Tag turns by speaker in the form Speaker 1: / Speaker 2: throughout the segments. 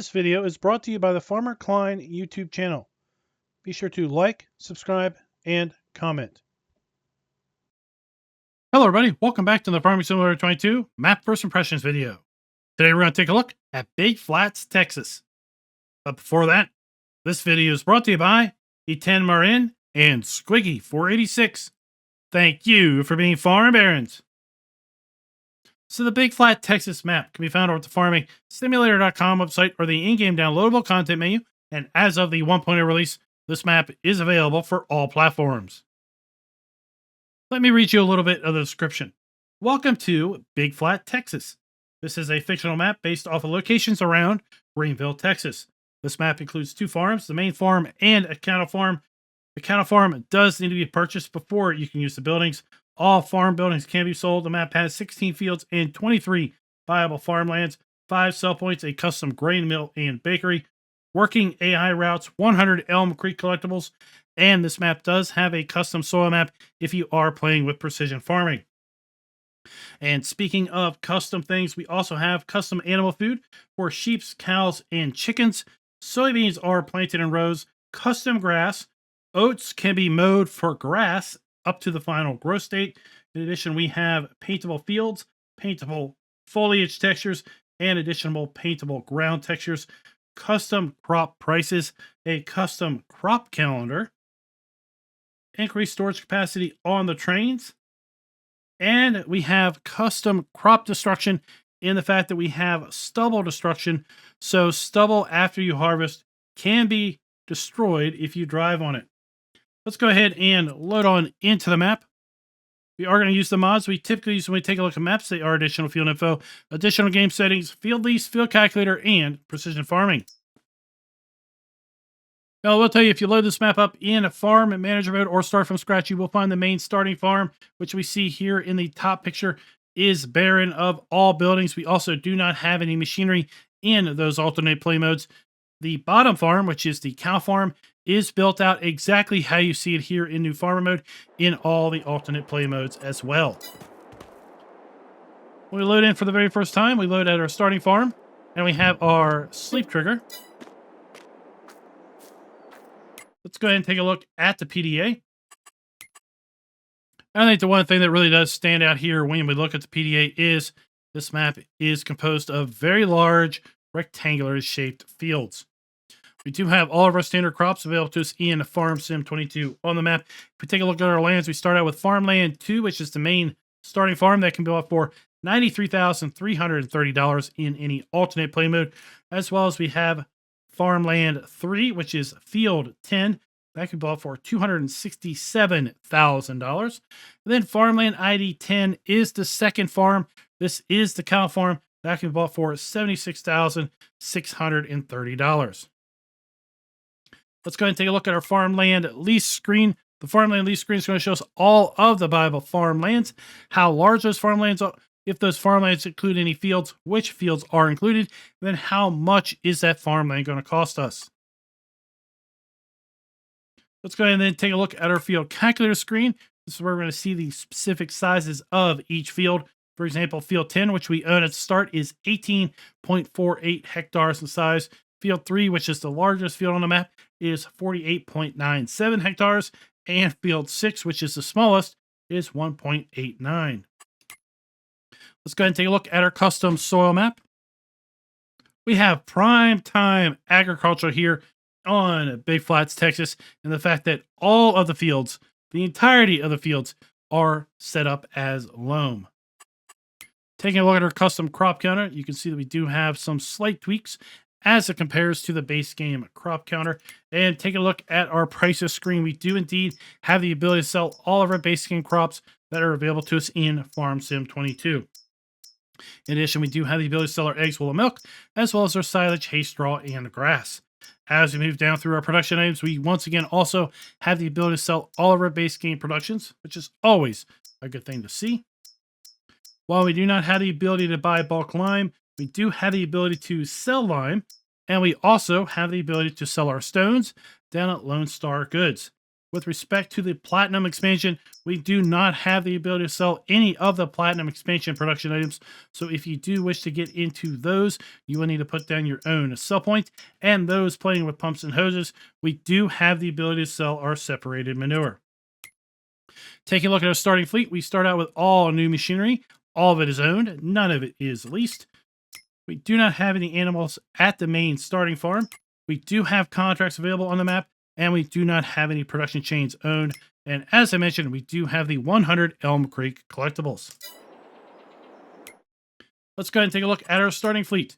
Speaker 1: This video is brought to you by the Farmer Klein YouTube channel. Be sure to like, subscribe, and comment. Hello everybody, welcome back to the Farming Simulator 22 Map First Impressions video. Today we're going to take a look at Big Flats, Texas. But before that, this video is brought to you by E10 Marin and Squiggy 486. Thank you for being farm barons. So the Big Flat Texas map can be found over at the farmingsimulator.com website or the in-game downloadable content menu, and as of the 1.0 release, this map is available for all platforms. Let me read you a little bit of the description. Welcome to Big Flat, Texas. This is a fictional map based off of locations around Greenville, Texas. This map includes 2 farms, the main farm and a cattle farm. The cattle farm does need to be purchased before you can use the buildings. All farm buildings can be sold. The map has 16 fields and 23 viable farmlands, 5 sell points, a custom grain mill and bakery, working AI routes, 100 Elm Creek collectibles, and this map does have a custom soil map if you are playing with precision farming. And speaking of custom things, we also have custom animal food for sheep, cows, and chickens. Soybeans are planted in rows, custom grass. Oats can be mowed for grass up to the final growth state. In addition, we have paintable fields, paintable foliage textures, and additional paintable ground textures, custom crop prices, a custom crop calendar, increased storage capacity on the trains, and we have custom crop destruction in the fact that we have stubble destruction. So stubble after you harvest can be destroyed if you drive on it. Let's go ahead and load on into the map. We are going to use the mods we typically use when we take a look at maps. They are additional field info, additional game settings, field lease, field calculator, and precision farming. Now, I will tell you, if you load this map up in a farm manager mode or start from scratch, you will find the main starting farm, which we see here in the top picture, is barren of all buildings. We also do not have any machinery in those alternate play modes. The bottom farm, which is the cow farm, is built out exactly how you see it here in new farmer mode in all the alternate play modes as well. When we load in for the very first time, we load at our starting farm and we have our sleep trigger. Let's go ahead and take a look at the PDA. I think the one thing that really does stand out here when we look at the PDA is this map is composed of very large rectangular shaped fields. We do have all of our standard crops available to us in Farm Sim 22 on the map. If we take a look at our lands, we start out with Farmland 2, which is the main starting farm that can be bought for $93,330 in any alternate play mode, as well as we have Farmland 3, which is Field 10. That can be bought for $267,000. And then Farmland ID 10 is the second farm. This is the cow farm. That can be bought for $76,630. Let's go ahead and take a look at our farmland lease screen. The farmland lease screen is going to show us all of the viable farmlands, how large those farmlands are, if those farmlands include any fields, which fields are included, and then how much is that farmland going to cost us. Let's go ahead and then take a look at our field calculator screen. This is where we're going to see the specific sizes of each field. For example, field 10, which we own at the start, is 18.48 hectares in size. Field 3, which is the largest field on the map, is 48.97 hectares. And field 6, which is the smallest, is 1.89. Let's go ahead and take a look at our custom soil map. We have prime time agriculture here on Big Flats, Texas, and the fact that all of the fields, the entirety of the fields, are set up as loam. Taking a look at our custom crop counter, you can see that we do have some slight tweaks as it compares to the base game crop counter. And take a look at our prices screen. We do indeed have the ability to sell all of our base game crops that are available to us in Farm Sim 22. In addition, we do have the ability to sell our eggs, wool, and milk, as well as our silage, hay, straw, and grass. As we move down through our production items, we once again also have the ability to sell all of our base game productions, which is always a good thing to see. While we do not have the ability to buy bulk lime, we do have the ability to sell lime, and we also have the ability to sell our stones down at Lone Star Goods. With respect to the Platinum expansion, we do not have the ability to sell any of the Platinum expansion production items. So if you do wish to get into those, you will need to put down your own sell point. And those playing with pumps and hoses, we do have the ability to sell our separated manure. Taking a look at our starting fleet, we start out with all new machinery. All of it is owned, none of it is leased. We do not have any animals at the main starting farm. We do have contracts available on the map, and we do not have any production chains owned. And as I mentioned, we do have the 100 Elm Creek collectables. Let's go ahead and take a look at our starting fleet.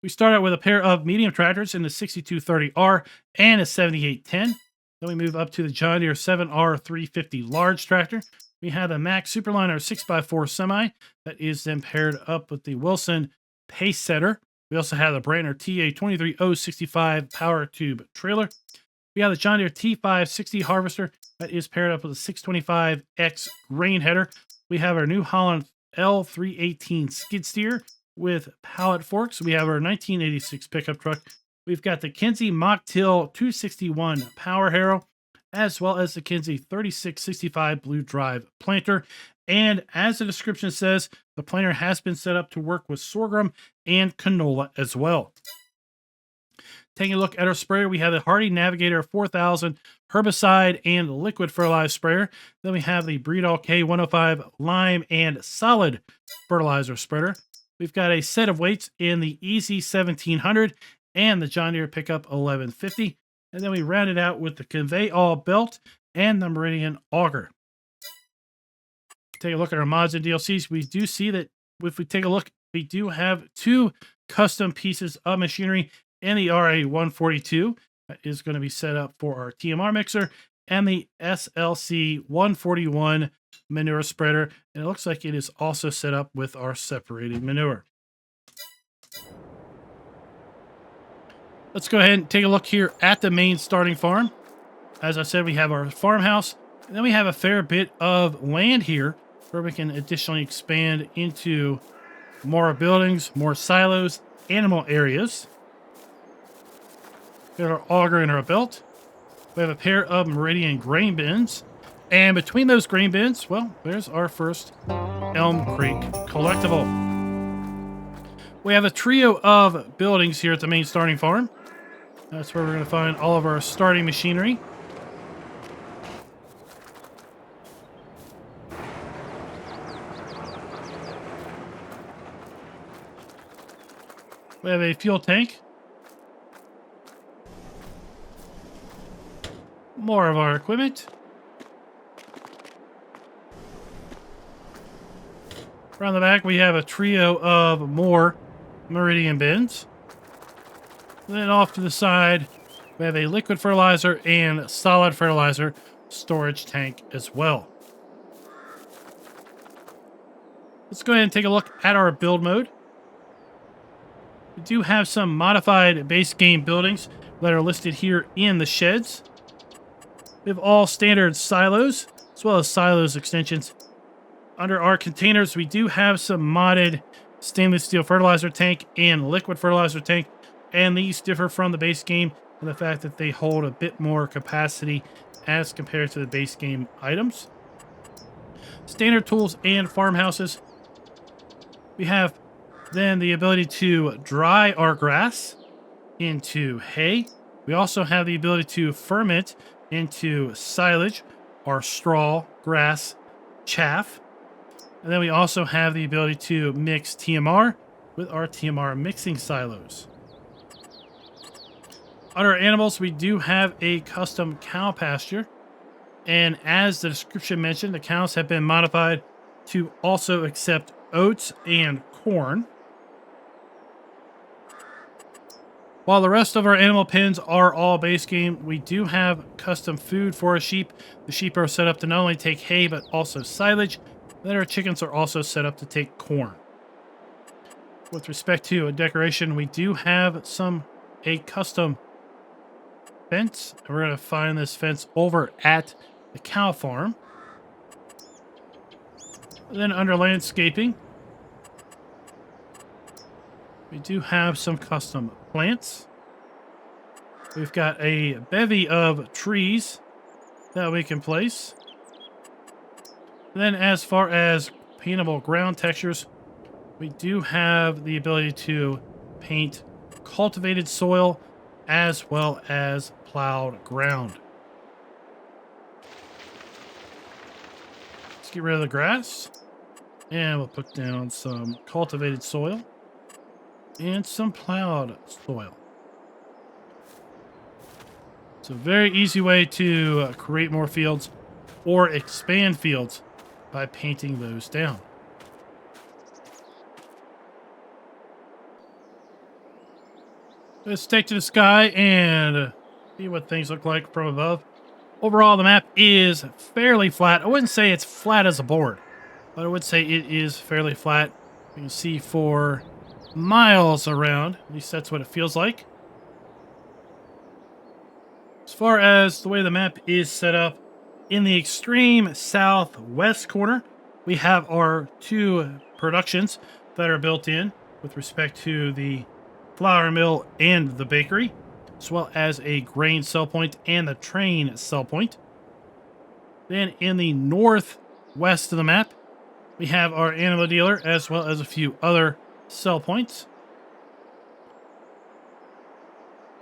Speaker 1: We start out with a pair of medium tractors in the 6230R and a 7810. Then we move up to the John Deere 7R350 large tractor. We have a Mack Superliner 6x4 semi that is then paired up with the Wilson Pace Setter. We also have the Brantner TA23065 power tube trailer. We have the John Deere T560 harvester that is paired up with a 625X grain header. We have our New Holland L318 skid steer with pallet forks. We have our 1986 pickup truck. We've got the Kinsey Mocktail 261 power harrow, as well as the Kinsey 3665 blue drive planter. And as the description says, the planter has been set up to work with sorghum and canola as well. Taking a look at our sprayer, we have the Hardy Navigator 4000 herbicide and liquid fertilizer sprayer. Then we have the Breedall K105 lime and solid fertilizer spreader. We've got a set of weights in the Easy 1700 and the John Deere Pickup 1150. And then we round it out with the Convey All belt and the Meridian auger. Take a look at our mods and DLCs. We do see that if we take a look, we do have two custom pieces of machinery in the RA142 that is going to be set up for our TMR mixer, and the SLC 141 manure spreader. And it looks like it is also set up with our separated manure. Let's go ahead and take a look here at the main starting farm. As I said, we have our farmhouse, and then we have a fair bit of land here where we can additionally expand into more buildings, more silos, animal areas. We have our auger and our belt. We have a pair of Meridian grain bins. And between those grain bins, well, there's our first Elm Creek collectible. We have a trio of buildings here at the main starting farm. That's where we're going to find all of our starting machinery. We have a fuel tank. More of our equipment. Around the back, we have a trio of more Meridian bins. And then off to the side, we have a liquid fertilizer and solid fertilizer storage tank as well. Let's go ahead and take a look at our build mode. We do have some modified base game buildings that are listed here in the sheds. We have all standard silos, as well as silos extensions. Under our containers, we do have some modded stainless steel fertilizer tank and liquid fertilizer tank, and these differ from the base game in the fact that they hold a bit more capacity as compared to the base game items. Standard tools and farmhouses. We have then the ability to dry our grass into hay. We also have the ability to ferment into silage, our straw, grass, chaff. And then we also have the ability to mix TMR with our TMR mixing silos. Under our animals, we do have a custom cow pasture. And as the description mentioned, the cows have been modified to also accept oats and corn. While the rest of our animal pens are all base game, we do have custom food for our sheep. The sheep are set up to not only take hay, but also silage. Then our chickens are also set up to take corn. With respect to a decoration, we do have a custom fence. And we're going to find this fence over at the cow farm. And then under landscaping, we do have some custom plants. We've got a bevy of trees that we can place. And then as far as paintable ground textures, we do have the ability to paint cultivated soil as well as plowed ground. Let's get rid of the grass. And we'll put down some cultivated soil and some plowed soil. It's a very easy way to create more fields or expand fields by painting those down. Let's take to the sky and see what things look like from above. Overall, the map is fairly flat. I wouldn't say it's flat as a board, but I would say it is fairly flat. You can see for miles around. At least that's what it feels like. As far as the way the map is set up, in the extreme southwest corner, we have our two productions that are built in with respect to the flour mill and the bakery, as well as a grain sell point and the train sell point. Then in the northwest of the map, we have our animal dealer as well as a few other sell points.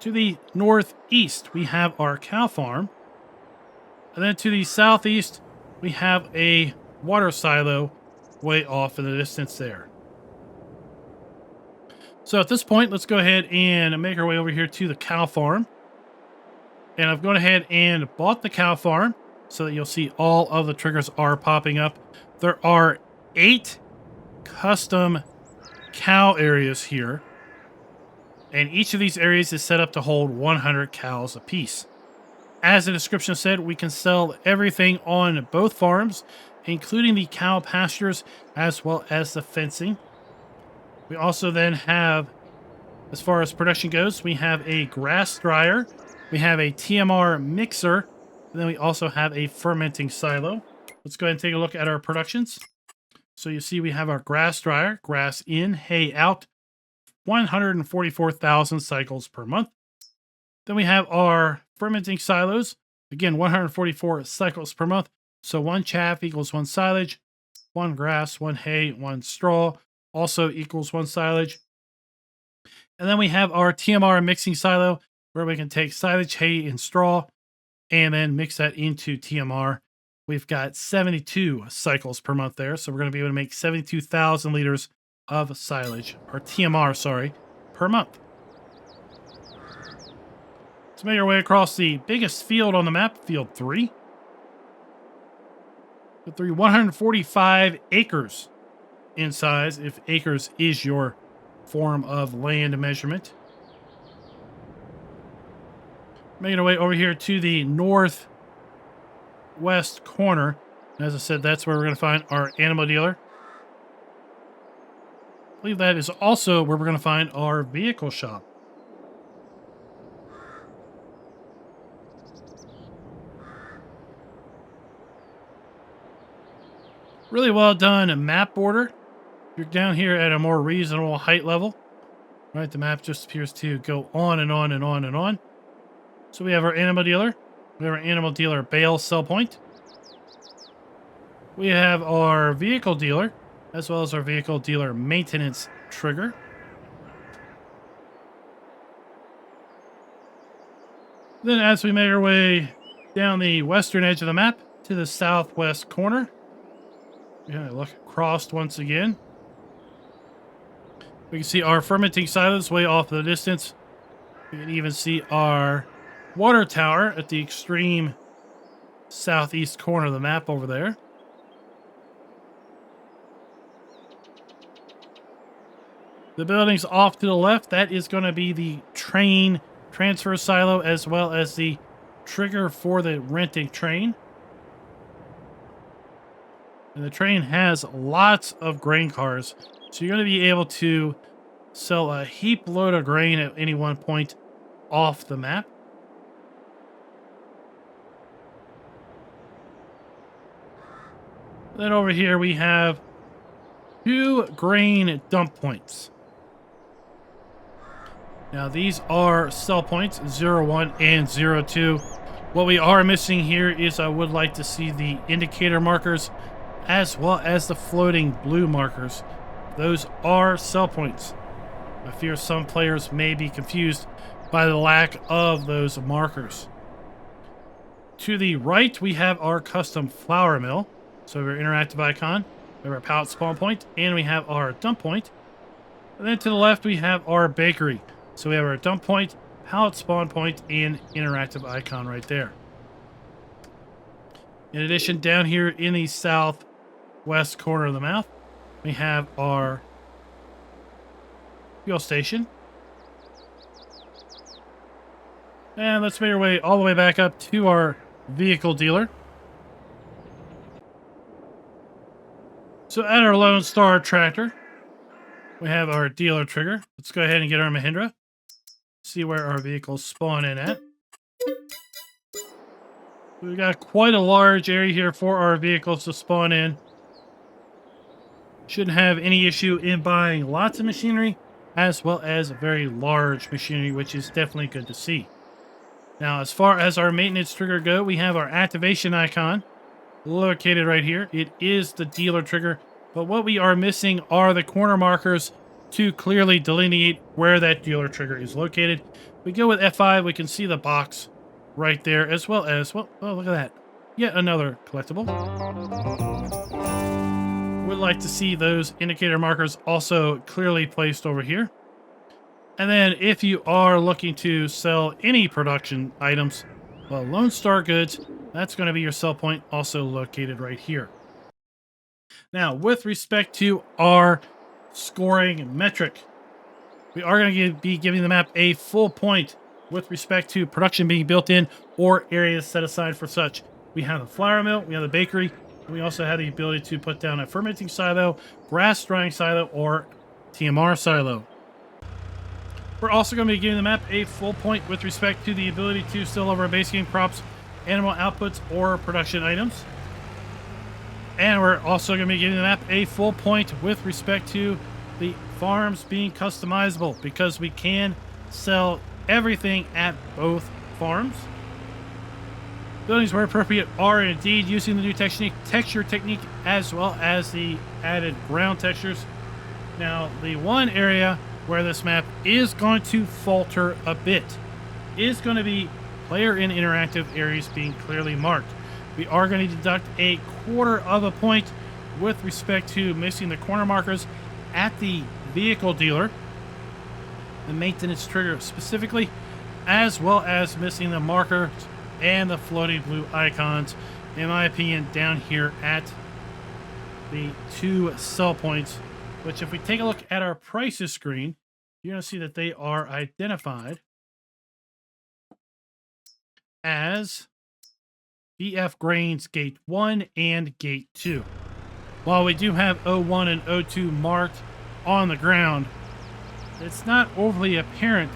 Speaker 1: To the northeast, we have our cow farm. And then to the southeast, we have a water silo way off in the distance there. So at this point, let's go ahead and make our way over here to the cow farm. And I've gone ahead and bought the cow farm so that you'll see all of the triggers are popping up. There are 8 custom cow areas here. And each of these areas is set up to hold 100 cows apiece. As the description said, we can sell everything on both farms, including the cow pastures as well as the fencing. We also then have, as far as production goes, we have a grass dryer, we have a TMR mixer, and then we also have a fermenting silo. Let's go ahead and take a look at our productions. So you see we have our grass dryer, grass in, hay out, 144,000 cycles per month. Then we have our fermenting silos, again 144 cycles per month. So 1 chaff equals 1 silage, 1 grass, 1 hay, 1 straw, also equals 1 silage. And then we have our TMR mixing silo where we can take silage, hay, and straw and then mix that into TMR. We've got 72 cycles per month there. So we're going to be able to make 72,000 liters of silage, or TMR, sorry, per month. Let's make our way across the biggest field on the map, field 3. Field 3, 145 acres in size, if acres is your form of land measurement. Making our way over here to the northwest corner. As I said, that's where we're going to find our animal dealer. I believe that is also where we're going to find our vehicle shop. Really well done map border. You're down here at a more reasonable height level. Right, the map just appears to go on and on and on and on. So we have our animal dealer. We have our animal dealer bale sell point. We have our vehicle dealer, as well as our vehicle dealer maintenance trigger. Then as we make our way down the western edge of the map to the southwest corner, we're going to look across once again. We can see our fermenting silos way off in the distance. We can even see our water tower at the extreme southeast corner of the map over there. The buildings off to the left, that is going to be the train transfer silo as well as the trigger for the renting train. And the train has lots of grain cars, so you're going to be able to sell a heap load of grain at any one point off the map. Then over here we have 2 grain dump points. Now these are sell points 01 and 02. What we are missing here is I would like to see the indicator markers as well as the floating blue markers. Those are sell points. I fear some players may be confused by the lack of those markers. To the right, we have our custom flour mill. So our interactive icon, we have our pallet spawn point, and we have our dump point. And then to the left, we have our bakery. So we have our dump point, pallet spawn point, and interactive icon right there. In addition, down here in the southwest corner of the map, we have our fuel station. And let's make our way all the way back up to our vehicle dealer. So at our Lone Star tractor, we have our dealer trigger. Let's go ahead and get our Mahindra. See where our vehicles spawn in at. We've got quite a large area here for our vehicles to spawn in. Shouldn't have any issue in buying lots of machinery as well as very large machinery, which is definitely good to see. Now, as far as our maintenance trigger go, we have our activation icon located right here. It is the dealer trigger, but what we are missing are the corner markers to clearly delineate where that dealer trigger is located. We go with F5, we can see the box right there, as well as, well, oh, look at that. Yet another collectible. Would like to see those indicator markers also clearly placed over here. And then if you are looking to sell any production items, well, Lone Star Goods, that's going to be your sell point, also located right here. Now, with respect to our scoring metric, we are going to be giving the map a full point with respect to production being built in or areas set aside for such. We have the flour mill, we have the bakery, and we also have the ability to put down a fermenting silo, grass drying silo, or TMR silo. We're also going to be giving the map a full point with respect to the ability to sell over base game crops, animal outputs, or production items. And we're also going to be giving the map a full point with respect to the farms being customizable, because we can sell everything at both farms. Buildings where appropriate are indeed using the new texture technique as well as the added ground textures. Now, the one area where this map is going to falter a bit is going to be player and interactive areas being clearly marked. We are going to deduct a quarter of a point with respect to missing the corner markers at the vehicle dealer, the maintenance trigger specifically, as well as missing the markers and the floating blue icons, in my opinion, down here at the 2 sell points, which if we take a look at our prices screen, you're going to see that they are identified as BF Grains Gate 1 and Gate 2. While we do have O1 and O2 marked on the ground, it's not overly apparent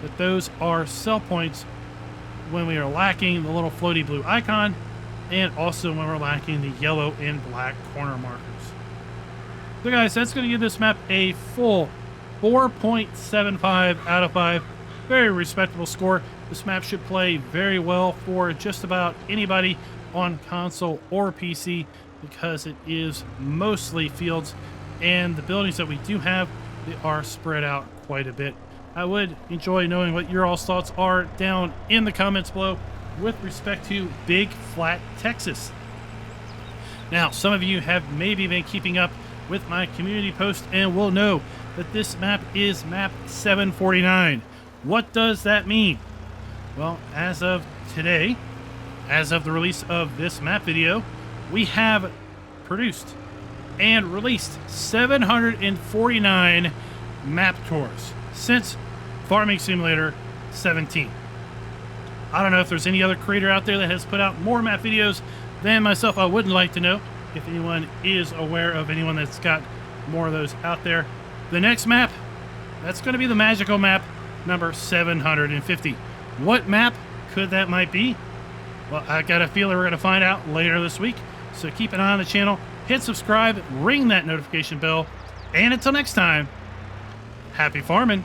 Speaker 1: that those are sell points when we are lacking the little floaty blue icon, and also when we're lacking the yellow and black corner markers. So guys, that's going to give this map a full 4.75 out of 5. Very respectable score. This map should play very well for just about anybody on console or PC, because it is mostly fields, and the buildings that we do have, they are spread out quite a bit. I would enjoy knowing what your all's thoughts are down in the comments below with respect to Big Flat, Texas. Now, some of you have maybe been keeping up with my community post and will know that this map is map 749. What does that mean? Well, as of today, as of the release of this map video, we have produced and released 749 map tours since Farming Simulator 17. I don't know if there's any other creator out there that has put out more map videos than myself. I would like to know if anyone is aware of anyone that's got more of those out there. The next map, that's going to be the magical map number 750. What map could that might be? Well, I got a feeling we're going to find out later this week. So keep an eye on the channel, hit subscribe, ring that notification bell, and until next time, happy farming.